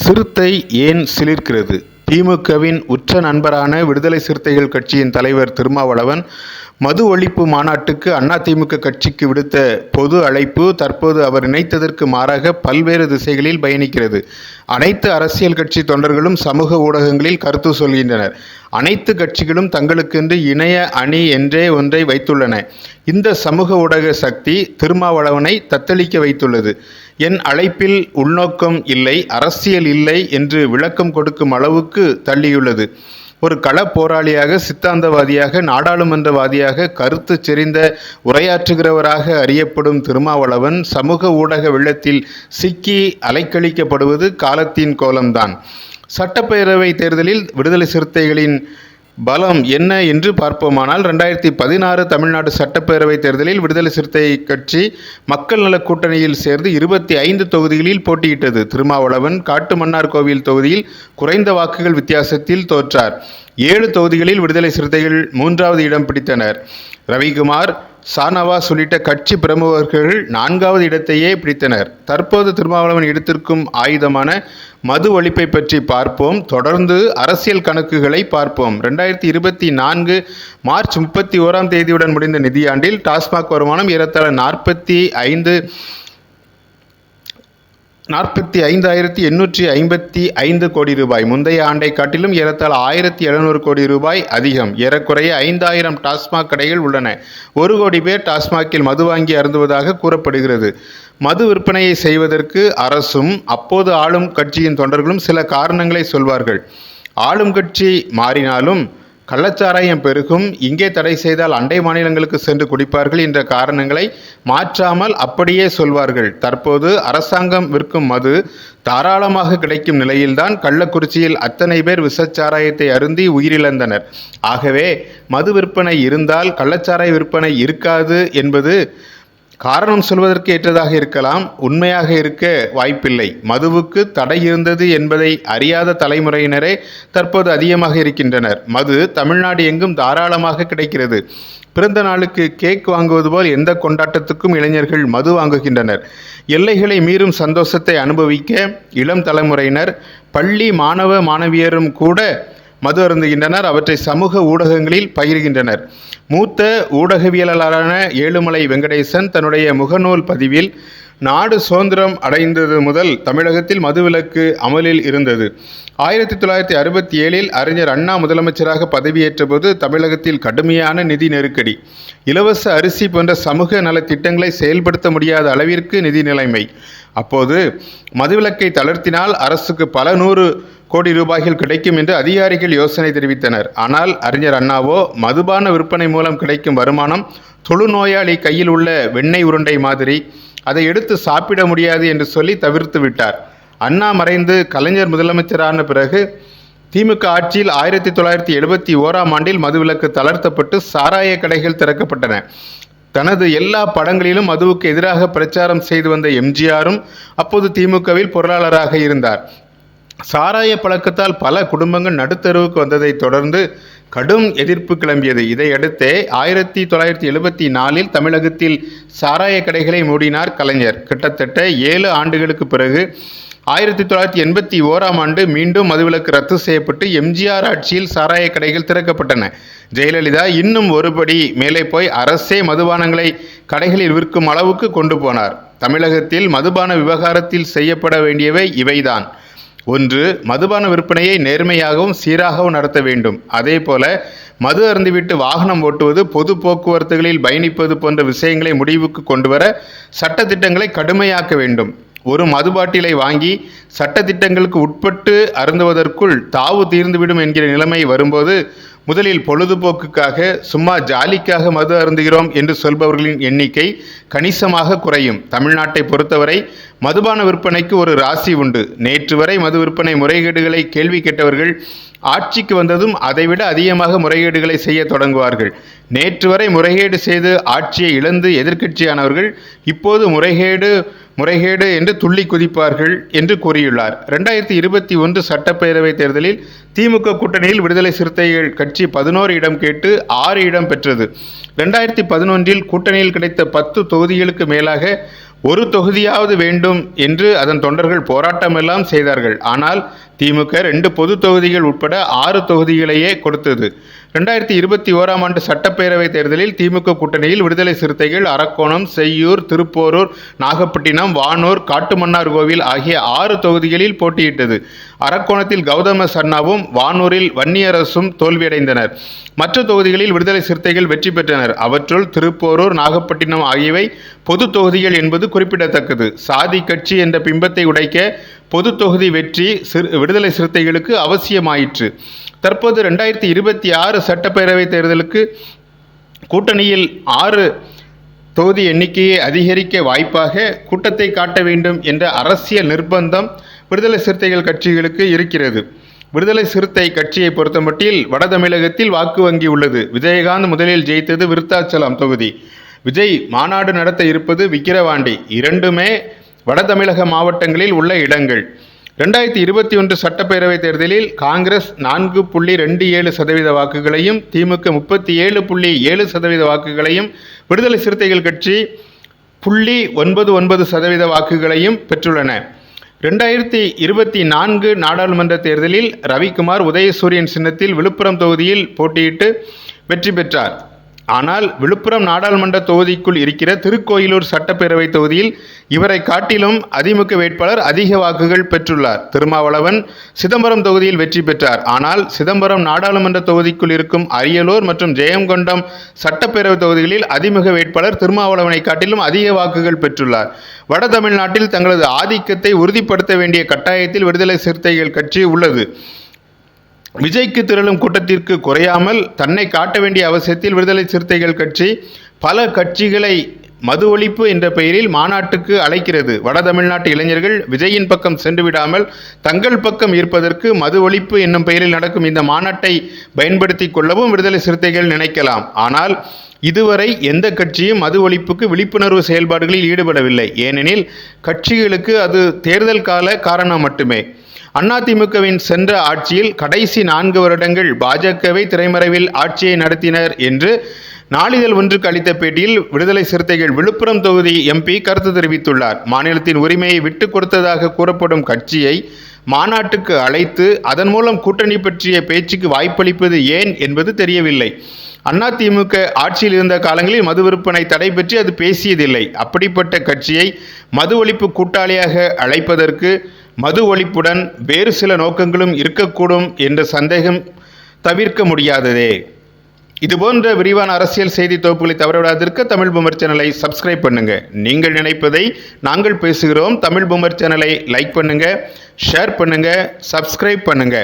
சிறுத்தை ஏன் சிலிர்க்கிறது? திமுகவின் உற்ற நண்பரான விடுதலை சிறுத்தைகள் கட்சியின் தலைவர் திருமாவளவன் மது ஒழிப்பு மாநாட்டுக்கு அதிமுக கட்சிக்கு விடுத்த பொது அழைப்பு தற்போது அவர் நினைத்ததற்கு மாறாக பல்வேறு திசைகளில் பயணிக்கிறது. அனைத்து அரசியல் கட்சி தொண்டர்களும் சமூக ஊடகங்களில் கருத்து சொல்கின்றனர். அனைத்து கட்சிகளும் தங்களுக்கென்று இணைய அணி என்றே ஒன்றை வைத்துள்ளன. இந்த சமூக ஊடக சக்தி திருமாவளவனை தத்தளிக்க வைத்துள்ளது. என் அழைப்பில் உள்நோக்கம் இல்லை, அரசியல் இல்லை என்று விளக்கம் கொடுக்கும் அளவுக்கு தள்ளியுள்ளது. ஒரு கள போராளியாக, சித்தாந்தவாதியாக, நாடாளுமன்றவாதியாக, கருத்து செறிந்த உரையாற்றுகிறவராக அறியப்படும் திருமாவளவன் சமூக ஊடக வெள்ளத்தில் சிக்கி அலைக்கழிக்கப்படுவது காலத்தின் கோலம்தான். சட்டப்பேரவை தேர்தலில் விடுதலை சிறுத்தைகளின் பலம் என்ன என்று பார்ப்போமானால், 2016 தமிழ்நாடு சட்டப்பேரவை தேர்தலில் விடுதலை சிறுத்தை கட்சி மக்கள் நல கூட்டணியில் சேர்ந்து 25 தொகுதிகளில் போட்டியிட்டது. திருமாவளவன் காட்டுமன்னார் கோவில் தொகுதியில் குறைந்த வாக்குகள் வித்தியாசத்தில் தோற்றார். 7 தொகுதிகளில் விடுதலை சிறுத்தைகள் 3வது இடம் பிடித்தனர். ரவிக்குமார், ஷாநவாஸ் உள்ளிட்ட கட்சி பிரமுகர்கள் 4வது இடத்தையே பிடித்தனர். தற்போது திருமாவளவன் எடுத்திருக்கும் ஆயுதமான மது ஒழிப்பை பற்றி பார்ப்போம். தொடர்ந்து அரசியல் கணக்குகளை பார்ப்போம். 2024 மார்ச் 31ஆம் தேதியுடன் முடிந்த நிதியாண்டில் டாஸ்மாக் வருமானம் ஏறத்தாழ 45,855 கோடி ரூபாய். முந்தைய ஆண்டை காட்டிலும் ஏறத்தாழ 1,700 கோடி ரூபாய் அதிகம். ஏறக்குறைய 5,000 டாஸ்மாக் கடைகள் உள்ளன. 1 கோடி பேர் டாஸ்மாகில் மது வாங்கி அருந்துவதாக கூறப்படுகிறது. மது விற்பனையை செய்வதற்கு அரசும் அப்போது ஆளும் கட்சியின் தொண்டர்களும் சில காரணங்களை சொல்வார்கள். ஆளும் கட்சி மாறினாலும் கள்ளச்சாராயம் பெருகும், இங்கே தடை செய்தால் அண்டை மாநிலங்களுக்கு சென்று குடிப்பார்கள் என்ற காரணங்களை மாற்றாமல் அப்படியே சொல்வார்கள். தற்போது அரசாங்கம் விற்கும் மது தாராளமாக கிடைக்கும் நிலையில்தான் கள்ளக்குறிச்சியில் அத்தனை பேர் விஷச்சாராயத்தை அருந்தி உயிரிழந்தனர். ஆகவே மது விற்பனை இருந்தால் கள்ளச்சாராய விற்பனை இருக்காது என்பது காரணம் சொல்வதற்கு ஏற்றதாக இருக்கலாம், உண்மையாக இருக்க வாய்ப்பில்லை. மதுவுக்கு தடை இருந்தது என்பதை அறியாத தலைமுறையினரே தற்போது அதிகமாக இருக்கின்றனர். மது தமிழ்நாடு எங்கும் தாராளமாக கிடைக்கிறது. பிறந்த நாளுக்கு கேக் வாங்குவது போல் எந்த கொண்டாட்டத்துக்கும் இளைஞர்கள் மது வாங்குகின்றனர். எல்லைகளை மீறும் சந்தோஷத்தை அனுபவிக்க இளம் தலைமுறையினர், பள்ளி மாணவ மாணவியரும் கூட மது அருந்துகின்றனர். அவற்றை சமூக ஊடகங்களில் பகிர்கின்றனர். மூத்த ஊடகவியலாளரான ஏழுமலை வெங்கடேசன் தன்னுடைய முகநூல் பதிவில், நாடு சுதந்திரம் அடைந்தது முதல் தமிழகத்தில் மதுவிலக்கு அமலில் இருந்தது. 1967இல் அறிஞர் அண்ணா முதலமைச்சராக பதவியேற்ற போது தமிழகத்தில் கடுமையான நிதி நெருக்கடி, இலவச அரிசி போன்ற சமூக நலத்திட்டங்களை செயல்படுத்த முடியாத அளவிற்கு நிதி நிலைமை. அப்போது மதுவிலக்கை தளர்த்தினால் அரசுக்கு பல 100 கோடி ரூபாய்கள் கிடைக்கும் என்று அதிகாரிகள் யோசனை தெரிவித்தனர். ஆனால் அறிஞர் அண்ணாவோ மதுபான விற்பனை மூலம் கிடைக்கும் வருமானம் தொழுநோயாளி கையில் உள்ள வெண்ணெய் உருண்டை மாதிரி, அதை எடுத்து சாப்பிட முடியாது என்று சொல்லி தவிர்த்து விட்டார். அண்ணா மறைந்து கலைஞர் முதலமைச்சரான பிறகு திமுக ஆட்சியில் 1971ஆம் ஆண்டில் மதுவிலக்கு தளர்த்தப்பட்டு சாராய கடைகள் திறக்கப்பட்டன. தனது எல்லா படங்களிலும் மதுவுக்கு எதிராக பிரச்சாரம் செய்து வந்த எம்ஜிஆரும் அப்போது திமுகவில் பொருளாளராக இருந்தார். சாராய பழக்கத்தால் பல குடும்பங்கள் நடுத்தருவுக்கு வந்ததை தொடர்ந்து கடும் எதிர்ப்பு கிளம்பியது. இதையடுத்தே 1974இல் தமிழகத்தில் சாராய கடைகளை மூடினார் கலைஞர். கிட்டத்தட்ட 7 ஆண்டுகளுக்கு பிறகு 1981ஆம் ஆண்டு மீண்டும் மதுவிலக்கு ரத்து செய்யப்பட்டு எம்ஜிஆர் ஆட்சியில் சாராய கடைகள் திறக்கப்பட்டன. ஜெயலலிதா இன்னும் ஒருபடி மேலே போய் அரசே மதுபானங்களை கடைகளில் விற்கும் அளவுக்கு கொண்டு போனார். தமிழகத்தில் மதுபான விவகாரத்தில் செய்யப்பட வேண்டியவை இவைதான். 1. மதுபான விற்பனையை நேர்மையாகவும் சீராகவும் நடத்த வேண்டும். அதே போல மது அருந்திவிட்டு வாகனம் ஓட்டுவது, பொது போக்குவரத்துகளில் பயணிப்பது போன்ற விஷயங்களை முடிவுக்கு கொண்டுவர சட்டத்திட்டங்களை கடுமையாக்க வேண்டும். ஒரு மதுபாட்டிலை வாங்கி சட்டத்திட்டங்களுக்கு உட்பட்டு அருந்துவதற்குள் தாவு தீர்ந்துவிடும் என்கிற நிலைமை வரும்போது முதலில் பொழுதுபோக்குக்காக, சும்மா ஜாலிக்காக மது அருந்துகிறோம் என்று சொல்பவர்களின் எண்ணிக்கை கணிசமாக குறையும். தமிழ்நாட்டை பொறுத்தவரை மதுபான விற்பனைக்கு ஒரு ராசி உண்டு. நேற்று வரை மது விற்பனை முறைகேடுகளை கேள்வி கேட்டவர்கள் ஆட்சிக்கு வந்ததும் அதைவிட அதிகமாக முறைகேடுகளை செய்ய தொடங்குவார்கள். நேற்று வரை முறைகேடு செய்து ஆட்சியை இழந்து எதிர்க்கட்சியானவர்கள் இப்போது முறைகேடு என்று துள்ளி குதிப்பார்கள் என்று கூறியுள்ளார். 2021 சட்டப்பேரவை தேர்தலில் திமுக கூட்டணியில் விடுதலை சிறுத்தைகள் கட்சி 11 இடம் கேட்டு 6 இடம் பெற்றது. 2011இல் கூட்டணியில் கிடைத்த 10 தொகுதிகளுக்கு மேலாக ஒரு தொகுதியாவது வேண்டும் என்று அதன் தொண்டர்கள் போராட்டமெல்லாம் செய்தார்கள். ஆனால் திமுக 2 பொது தொகுதிகள் உட்பட 6 தொகுதிகளையே கொடுத்தது. 2021ஆம் ஆண்டு சட்டப்பேரவைத் தேர்தலில் திமுக கூட்டணியில் விடுதலை சிறுத்தைகள் அரக்கோணம், செய்யூர், திருப்போரூர், நாகப்பட்டினம், வானூர், காட்டுமன்னார்கோவில் ஆகிய 6 தொகுதிகளில் போட்டியிட்டது. அரக்கோணத்தில் கௌதம சர்மாவும் வானூரில் வன்னியரசும் தோல்வியடைந்தனர். மற்ற தொகுதிகளில் விடுதலை சிறுத்தைகள் வெற்றி பெற்றனர். அவற்றுள் திருப்போரூர், நாகப்பட்டினம் ஆகியவை பொது தொகுதிகள் என்பது குறிப்பிடத்தக்கது. சாதி கட்சி என்ற பிம்பத்தை உடைக்க பொது தொகுதி வெற்றி விடுதலை சிறுத்தைகளுக்கு அவசியமாயிற்று. தற்போது 2026 சட்டப்பேரவை தேர்தலுக்கு கூட்டணியில் 6 தொகுதி எண்ணிக்கையை அதிகரிக்க வாய்ப்பாக கூட்டத்தை காட்ட வேண்டும் என்ற அரசியல் நிர்பந்தம் விடுதலை சிறுத்தைகள் கட்சிகளுக்கு இருக்கிறது. விடுதலை சிறுத்தை கட்சியை பொறுத்தமட்டில் வட தமிழகத்தில் வாக்கு வங்கி உள்ளது. விஜயகாந்த் முதலில் ஜெயித்தது விருத்தாச்சலம் தொகுதி. விஜய் மாநாடு நடத்த இருப்பது விக்கிரவாண்டி. இரண்டுமே வட தமிழக மாவட்டங்களில் உள்ள இடங்கள். 2021 சட்டப்பேரவைத் தேர்தலில் காங்கிரஸ் 4.27% வாக்குகளையும் திமுக 37.7% வாக்குகளையும் விடுதலை சிறுத்தைகள் கட்சி 0.99% வாக்குகளையும் பெற்றுள்ளன. 2024 நாடாளுமன்ற தேர்தலில் ரவிக்குமார் உதயசூரியன் சின்னத்தில் விழுப்புரம் தொகுதியில் போட்டியிட்டு வெற்றி பெற்றார். ஆனால் விழுப்புரம் நாடாளுமன்ற தொகுதிக்குள் இருக்கிற திருக்கோயிலூர் சட்டப்பேரவை தொகுதியில் இவரை காட்டிலும் அதிமுக வேட்பாளர் அதிக வாக்குகள் பெற்றுள்ளார். திருமாவளவன் சிதம்பரம் தொகுதியில் வெற்றி பெற்றார். ஆனால் சிதம்பரம் நாடாளுமன்ற தொகுதிக்குள் இருக்கும் அரியலூர் மற்றும் ஜெயங்கொண்டம் சட்டப்பேரவை தொகுதிகளில் அதிமுக வேட்பாளர் திருமாவளவனை காட்டிலும் அதிக வாக்குகள் பெற்றுள்ளார். வட தமிழ்நாட்டில் தங்களது ஆதிக்கத்தை உறுதிப்படுத்த வேண்டிய கட்டாயத்தில் விடுதலை சிறுத்தைகள் கட்சி உள்ளது. விஜய்க்கு திரளும் கூட்டத்திற்கு குறையாமல் தன்னை காட்ட வேண்டிய அவசியத்தில் விடுதலை சிறுத்தைகள் கட்சி பல கட்சிகளை மது ஒழிப்பு என்ற பெயரில் மாநாட்டுக்கு அழைக்கிறது. வட தமிழ்நாட்டு இளைஞர்கள் விஜயின் பக்கம் சென்று விடாமல் தங்கள் பக்கம் ஈர்ப்பதற்கு மது ஒழிப்பு என்னும் பெயரில் நடக்கும் இந்த மாநாட்டை பயன்படுத்தி கொள்ளவும் விடுதலை சிறுத்தைகள் நினைக்கலாம். ஆனால் இதுவரை எந்த கட்சியும் மது ஒழிப்புக்கு விழிப்புணர்வு செயல்பாடுகளில் ஈடுபடவில்லை. ஏனெனில் கட்சிகளுக்கு அது தேர்தல் கால காரணம் மட்டுமே. அதிமுகவின் சென்ற ஆட்சியில் கடைசி 4 வருடங்கள் பாஜகவை திரைமறைவில் ஆட்சியை நடத்தினர் என்று நாளிதழ் ஒன்றுக்கு அளித்த பேட்டியில் விடுதலை சிறுத்தைகள் விழுப்புரம் தொகுதி MP கருத்து தெரிவித்துள்ளார். மாநிலத்தின் உரிமையை விட்டுக் கொடுத்ததாக கூறப்படும் கட்சியை மாநாட்டுக்கு அழைத்து அதன் மூலம் கூட்டணி பற்றிய பேச்சுக்கு வாய்ப்பளிப்பது ஏன் என்பது தெரியவில்லை. அதிமுக ஆட்சியில் இருந்த காலங்களில் மது விற்பனை தடை பற்றி அது பேசியதில்லை. அப்படிப்பட்ட கட்சியை மது ஒழிப்பு கூட்டாளியாக அழைப்பதற்கு மது ஒழிப்புடன் வேறு சில நோக்கங்களும் இருக்கக்கூடும் என்ற சந்தேகம் தவிர்க்க முடியாததே. இதுபோன்ற விரிவான அரசியல் செய்தி தொகுப்புகளை தவறவிடாதிருக்க தமிழ் பூமர் சேனலை சப்ஸ்கிரைப் பண்ணுங்க. நீங்கள் நினைப்பதை நாங்கள் பேசுகிறோம். தமிழ் பூமர் சேனலை லைக் பண்ணுங்க, ஷேர் பண்ணுங்க, சப்ஸ்கிரைப் பண்ணுங்க.